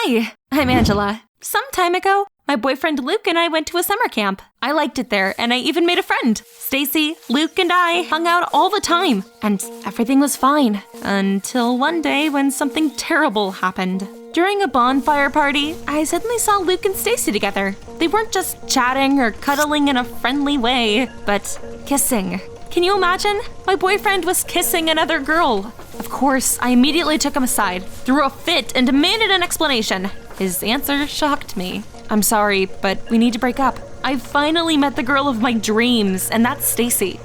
Hi, I'm Angela. Some time ago, my boyfriend Luke and I went to a summer camp. I liked it there, and I even made a friend. Stacy, Luke, and I hung out all the time, and everything was fine. Until one day when something terrible happened. During a bonfire party, I suddenly saw Luke and Stacy together. They weren't just chatting or cuddling in a friendly way, but kissing. Can you imagine? My boyfriend was kissing another girl. Of course, I immediately took him aside, threw a fit, and demanded an explanation. His answer shocked me. I'm sorry, but we need to break up. I finally met the girl of my dreams, and that's Stacy.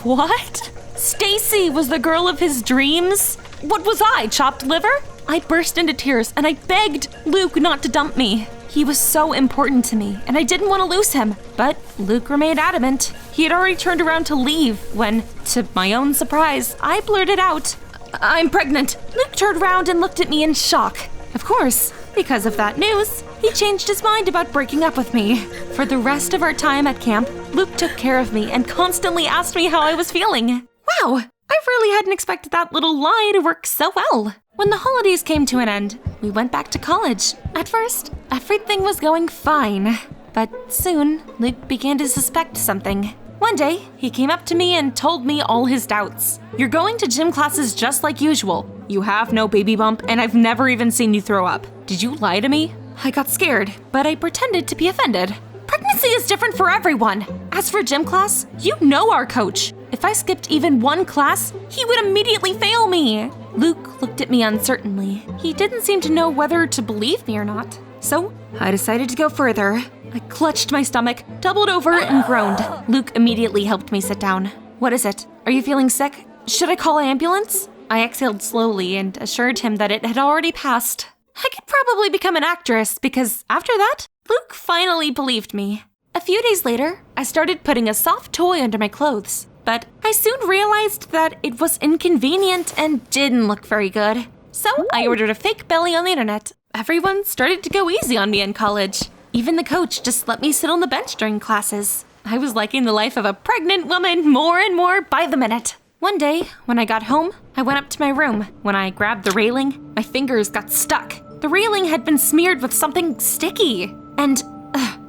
What? Stacy was the girl of his dreams? What was I, chopped liver? I burst into tears, and I begged Luke not to dump me. He was so important to me, and I didn't want to lose him. But Luke remained adamant. He had already turned around to leave when, to my own surprise, I blurted out, "I'm pregnant." Luke turned around and looked at me in shock. Of course, because of that news, he changed his mind about breaking up with me. For the rest of our time at camp, Luke took care of me and constantly asked me how I was feeling. Wow, I really hadn't expected that little lie to work so well. When the holidays came to an end, we went back to college. At first, everything was going fine. But soon, Luke began to suspect something. One day, he came up to me and told me all his doubts. "You're going to gym classes just like usual. You have no baby bump, and I've never even seen you throw up. Did you lie to me?" I got scared, but I pretended to be offended. Pregnancy is different for everyone. As for gym class, you know our coach. If I skipped even one class, he would immediately fail me. Luke looked at me uncertainly. He didn't seem to know whether to believe me or not. So I decided to go further. I clutched my stomach, doubled over, and groaned. Luke immediately helped me sit down. "What is it? Are you feeling sick? Should I call an ambulance?" I exhaled slowly and assured him that it had already passed. I could probably become an actress because after that, Luke finally believed me. A few days later, I started putting a soft toy under my clothes, but I soon realized that it was inconvenient and didn't look very good. So I ordered a fake belly on the internet. Everyone started to go easy on me in college. Even the coach just let me sit on the bench during classes. I was liking the life of a pregnant woman more and more by the minute. One day, when I got home, I went up to my room. When I grabbed the railing, my fingers got stuck. The railing had been smeared with something sticky. And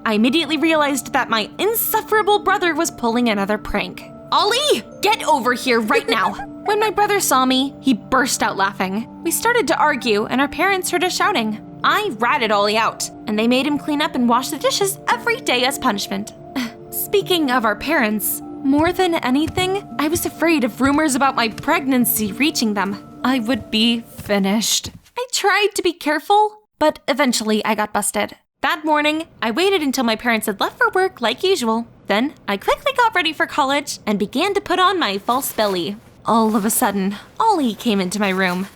I immediately realized that my insufferable brother was pulling another prank. "Ollie, get over here right now!" When my brother saw me, he burst out laughing. We started to argue, and our parents heard us shouting. I ratted Ollie out, and they made him clean up and wash the dishes every day as punishment. Speaking of our parents, more than anything, I was afraid of rumors about my pregnancy reaching them. I would be finished. I tried to be careful, but eventually I got busted. That morning, I waited until my parents had left for work like usual. Then, I quickly got ready for college and began to put on my false belly. All of a sudden, Ollie came into my room.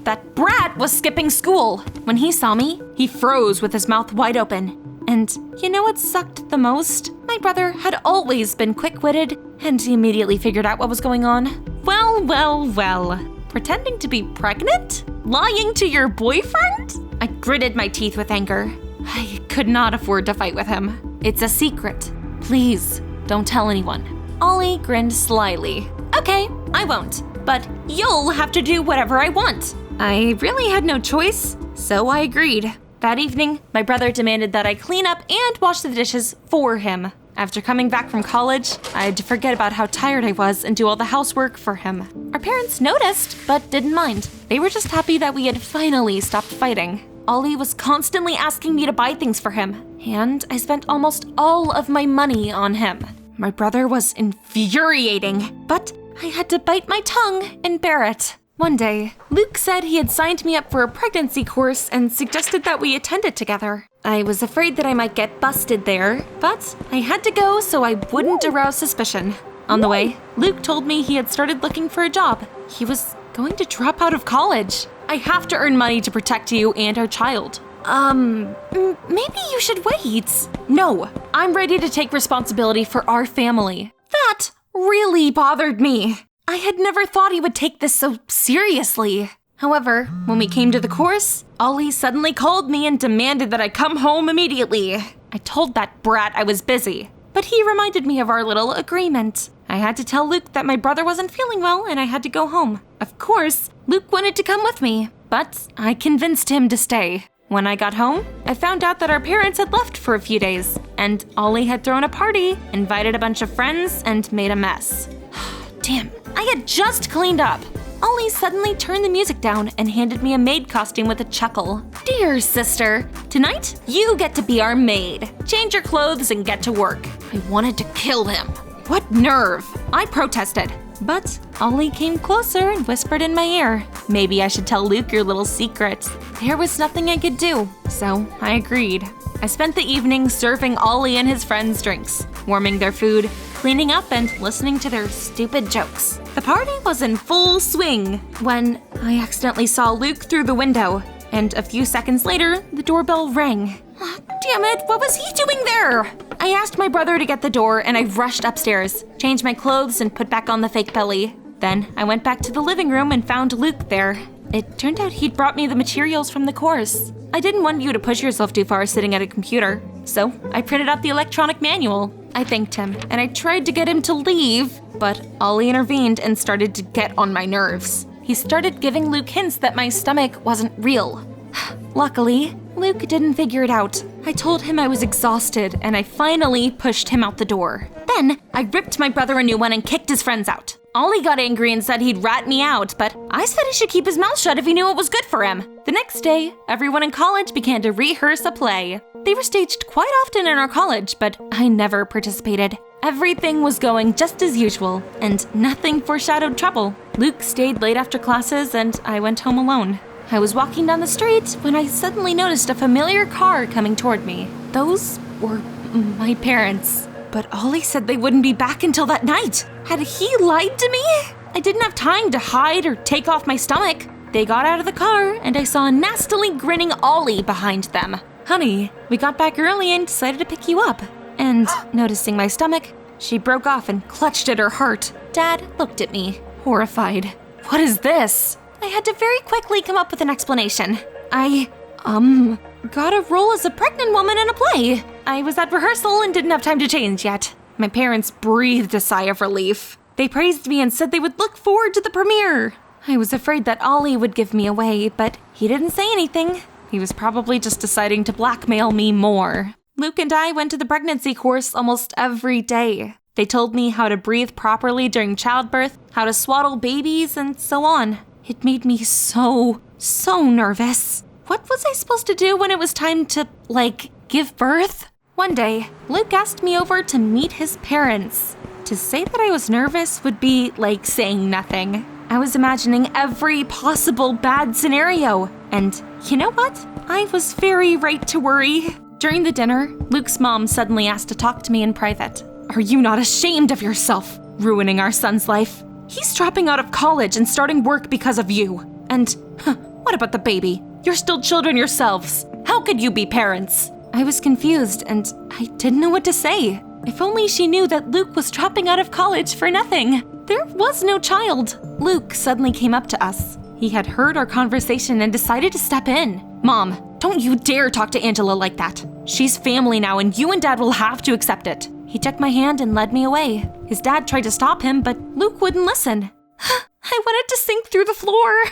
That brat was skipping school. When he saw me, he froze with his mouth wide open. And you know what sucked the most? My brother had always been quick-witted, and he immediately figured out what was going on. Well. Pretending to be pregnant? Lying to your boyfriend? I gritted my teeth with anger. I could not afford to fight with him. It's a secret. Please, don't tell anyone. Ollie grinned slyly. Okay, I won't. But you'll have to do whatever I want. I really had no choice, so I agreed. That evening, my brother demanded that I clean up and wash the dishes for him. After coming back from college, I had to forget about how tired I was and do all the housework for him. Our parents noticed, but didn't mind. They were just happy that we had finally stopped fighting. Ollie was constantly asking me to buy things for him, and I spent almost all of my money on him. My brother was infuriating, but I had to bite my tongue and bear it. One day, Luke said he had signed me up for a pregnancy course and suggested that we attend it together. I was afraid that I might get busted there, but I had to go so I wouldn't arouse suspicion. On the way, Luke told me he had started looking for a job. He was going to drop out of college. I have to earn money to protect you and our child. Maybe you should wait. No, I'm ready to take responsibility for our family. That really bothered me. I had never thought he would take this so seriously. However, when we came to the course, Ollie suddenly called me and demanded that I come home immediately. I told that brat I was busy, but he reminded me of our little agreement. I had to tell Luke that my brother wasn't feeling well and I had to go home. Of course, Luke wanted to come with me, but I convinced him to stay. When I got home, I found out that our parents had left for a few days, and Ollie had thrown a party, invited a bunch of friends, and made a mess. Damn, I had just cleaned up. Ollie suddenly turned the music down and handed me a maid costume with a chuckle. Dear sister, tonight you get to be our maid. Change your clothes and get to work. I wanted to kill him. What nerve! I protested. But Ollie came closer and whispered in my ear, maybe I should tell Luke your little secret. There was nothing I could do, so I agreed. I spent the evening serving Ollie and his friends drinks, warming their food, cleaning up, and listening to their stupid jokes. The party was in full swing when I accidentally saw Luke through the window, and a few seconds later, the doorbell rang. Oh, damn it, what was he doing there? I asked my brother to get the door and I rushed upstairs, changed my clothes and put back on the fake belly. Then I went back to the living room and found Luke there. It turned out he'd brought me the materials from the course. I didn't want you to push yourself too far sitting at a computer, so I printed out the electronic manual. I thanked him and I tried to get him to leave, but Ollie intervened and started to get on my nerves. He started giving Luke hints that my stomach wasn't real. Luckily, Luke didn't figure it out. I told him I was exhausted, and I finally pushed him out the door. Then, I ripped my brother a new one and kicked his friends out. Ollie got angry and said he'd rat me out, but I said he should keep his mouth shut if he knew it was good for him. The next day, everyone in college began to rehearse a play. They were staged quite often in our college, but I never participated. Everything was going just as usual, and nothing foreshadowed trouble. Luke stayed late after classes, and I went home alone. I was walking down the street when I suddenly noticed a familiar car coming toward me. Those were my parents. But Ollie said they wouldn't be back until that night. Had he lied to me? I didn't have time to hide or take off my stomach. They got out of the car, and I saw a nastily grinning Ollie behind them. Honey, we got back early and decided to pick you up. And noticing my stomach, she broke off and clutched at her heart. Dad looked at me, horrified. What is this? I had to very quickly come up with an explanation. I got a role as a pregnant woman in a play. I was at rehearsal and didn't have time to change yet. My parents breathed a sigh of relief. They praised me and said they would look forward to the premiere. I was afraid that Ollie would give me away, but he didn't say anything. He was probably just deciding to blackmail me more. Luke and I went to the pregnancy course almost every day. They told me how to breathe properly during childbirth, how to swaddle babies, and so on. It made me so nervous. What was I supposed to do when it was time to, give birth? One day, Luke asked me over to meet his parents. To say that I was nervous would be like saying nothing. I was imagining every possible bad scenario. And you know what? I was very right to worry. During the dinner, Luke's mom suddenly asked to talk to me in private. Are you not ashamed of yourself, ruining our son's life? He's dropping out of college and starting work because of you. And, what about the baby? You're still children yourselves. How could you be parents? I was confused and I didn't know what to say. If only she knew that Luke was dropping out of college for nothing. There was no child. Luke suddenly came up to us. He had heard our conversation and decided to step in. Mom, don't you dare talk to Angela like that. She's family now and you and Dad will have to accept it. He took my hand and led me away. His dad tried to stop him, but Luke wouldn't listen. I wanted to sink through the floor.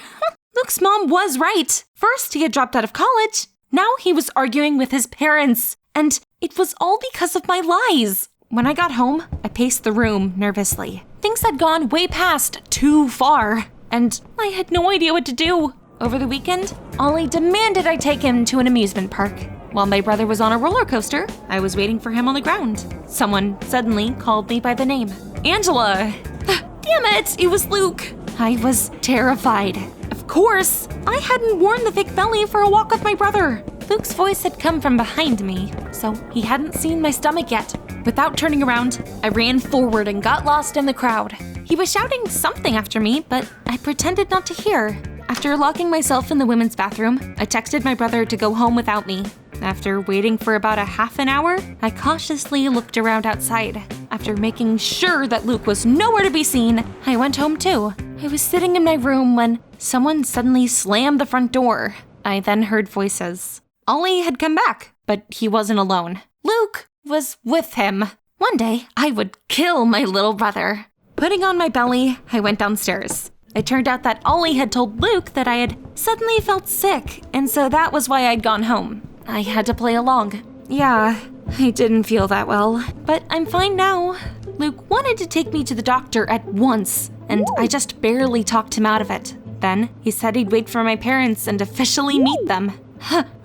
Luke's mom was right. First, he had dropped out of college. Now he was arguing with his parents. And it was all because of my lies. When I got home, I paced the room nervously. Things had gone way past too far. And I had no idea what to do. Over the weekend, Ollie demanded I take him to an amusement park. While my brother was on a roller coaster, I was waiting for him on the ground. Someone suddenly called me by the name. Angela! Damn it, it was Luke. I was terrified. Of course, I hadn't worn the fake belly for a walk with my brother. Luke's voice had come from behind me, so he hadn't seen my stomach yet. Without turning around, I ran forward and got lost in the crowd. He was shouting something after me, but I pretended not to hear. After locking myself in the women's bathroom, I texted my brother to go home without me. After waiting for about a half an hour, I cautiously looked around outside. After making sure that Luke was nowhere to be seen, I went home too. I was sitting in my room when someone suddenly slammed the front door. I then heard voices. Ollie had come back, but he wasn't alone. Luke was with him. One day, I would kill my little brother. Putting on my belly, I went downstairs. It turned out that Ollie had told Luke that I had suddenly felt sick, and so that was why I'd gone home. I had to play along. Yeah, I didn't feel that well, but I'm fine now. Luke wanted to take me to the doctor at once, and I just barely talked him out of it. Then he said he'd wait for my parents and officially meet them.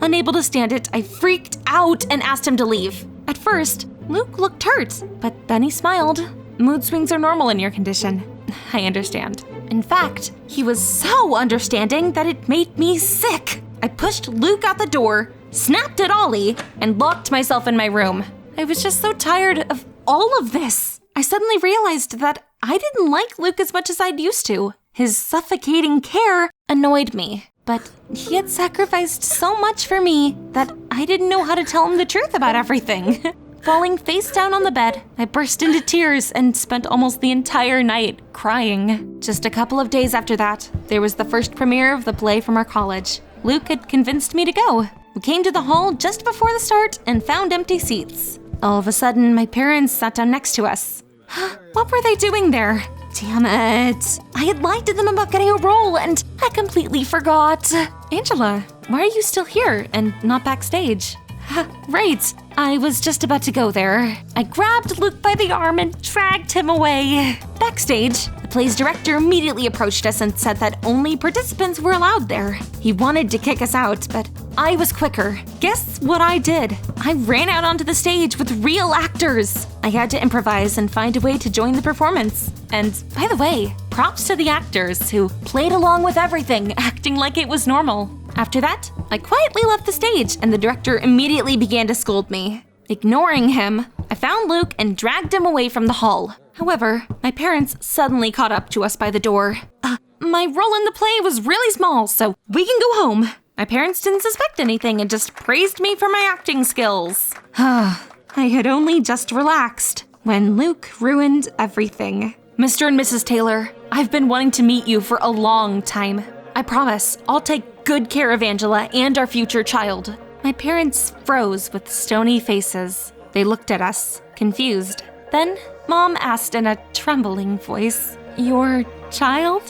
Unable to stand it, I freaked out and asked him to leave. At first, Luke looked hurt, but then he smiled. Mood swings are normal in your condition. I understand. In fact, he was so understanding that it made me sick. I pushed Luke out the door, snapped at Ollie, and locked myself in my room. I was just so tired of all of this. I suddenly realized that I didn't like Luke as much as I'd used to. His suffocating care annoyed me, but he had sacrificed so much for me that I didn't know how to tell him the truth about everything. Falling face down on the bed, I burst into tears and spent almost the entire night crying. Just a couple of days after that, there was the first premiere of the play from our college. Luke had convinced me to go. We came to the hall just before the start and found empty seats. All of a sudden, my parents sat down next to us. What were they doing there? Damn it. I had lied to them about getting a role and I completely forgot. Angela, why are you still here and not backstage? Right, I was just about to go there. I grabbed Luke by the arm and dragged him away. Backstage, the play's director immediately approached us and said that only participants were allowed there. He wanted to kick us out, but I was quicker. Guess what I did? I ran out onto the stage with real actors. I had to improvise and find a way to join the performance. And by the way, props to the actors who played along with everything, acting like it was normal. After that, I quietly left the stage and the director immediately began to scold me. Ignoring him, I found Luke and dragged him away from the hall. However, my parents suddenly caught up to us by the door. My role in the play was really small, so we can go home. My parents didn't suspect anything and just praised me for my acting skills. I had only just relaxed when Luke ruined everything. Mr. and Mrs. Taylor, I've been wanting to meet you for a long time. I promise I'll take good care of Angela and our future child. My parents froze with stony faces. They looked at us, confused. Then, Mom asked in a trembling voice, "Your child?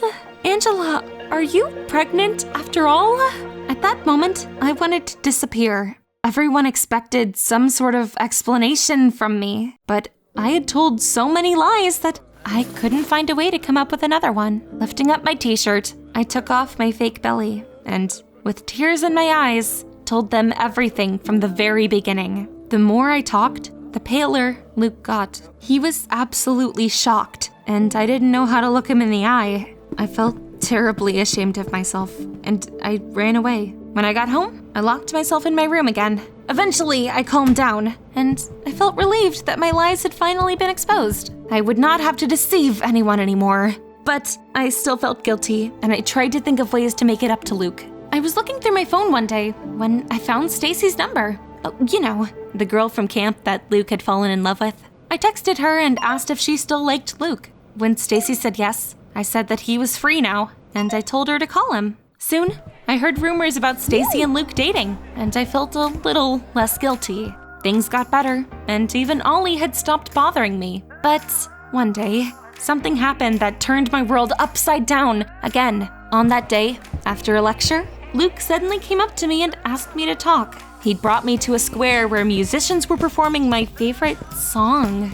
Angela, are you pregnant after all?" At that moment, I wanted to disappear. Everyone expected some sort of explanation from me, but I had told so many lies that I couldn't find a way to come up with another one. Lifting up my t-shirt, I took off my fake belly and, with tears in my eyes, told them everything from the very beginning. The more I talked, the paler Luke got. He was absolutely shocked, and I didn't know how to look him in the eye. I felt terribly ashamed of myself, and I ran away. When I got home, I locked myself in my room again. Eventually, I calmed down, and I felt relieved that my lies had finally been exposed. I would not have to deceive anyone anymore. But I still felt guilty, and I tried to think of ways to make it up to Luke. I was looking through my phone one day when I found Stacy's number. Oh, you know, the girl from camp that Luke had fallen in love with. I texted her and asked if she still liked Luke. When Stacy said yes, I said that he was free now, and I told her to call him. Soon, I heard rumors about Stacy and Luke dating, and I felt a little less guilty. Things got better, and even Ollie had stopped bothering me. But one day, something happened that turned my world upside down again. On that day, after a lecture, Luke suddenly came up to me and asked me to talk. He'd brought me to a square where musicians were performing my favorite song.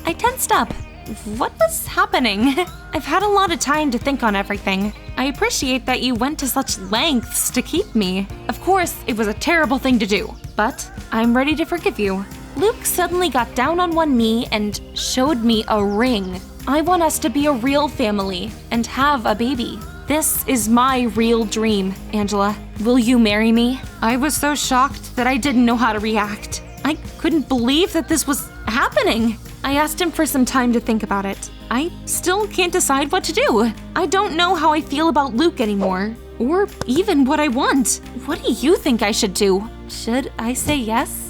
I tensed up. What was happening? I've had a lot of time to think on everything. I appreciate that you went to such lengths to keep me. Of course, it was a terrible thing to do, but I'm ready to forgive you. Luke suddenly got down on one knee and showed me a ring. I want us to be a real family and have a baby. This is my real dream, Angela. Will you marry me? I was so shocked that I didn't know how to react. I couldn't believe that this was happening. I asked him for some time to think about it. I still can't decide what to do. I don't know how I feel about Luke anymore, or even what I want. What do you think I should do? Should I say yes?